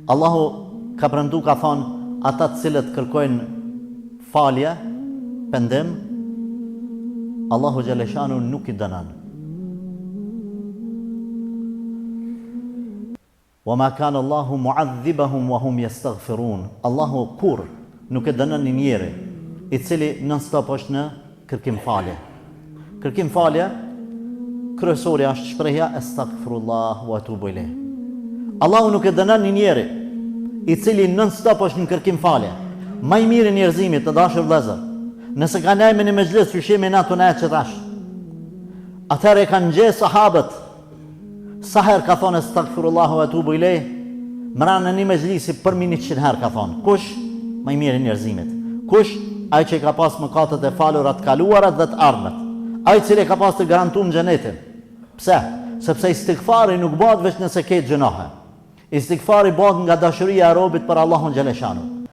Allahu ka premtu, ka thonë, ata të cilët kërkojnë falje, pendim, Allahu Gjeleshanu nuk I dënan. Wa ma kana Allahu mu'adhibahum wa hum yastaghfirun. Allahu kur nuk e dënon një njeri I cili non-stop është në kërkim falje. Kërkim falje, kryesorja është shprehja astaghfirullah wa atubu ilayh. Allahu nuk e dënon një njeri I cili non-stop është në kërkim falje. Më I miri njerëzimit, të dashur vëllezër, nëse ka nejme në mezhlis qyshimi na të nejtë që tash, atëherë e kanë gje sahabët, sa herë ka thonë astaghfirullah wa atubu ilayh, mërana në një mezhlisi për 100 herë ka thonë. Kush? Më I miri njerëzimit. Kush? Ai që ka pas mëkatet e falura të kaluarat dhe të ardhmet. Ai cili ka pas të garantuar xhenetin. Pse? Sepse istighfari nuk bëhet vetëm nëse ke gjunohe. Istighfari bëhet nga dashuria e robit për Allahun xhaleshanu.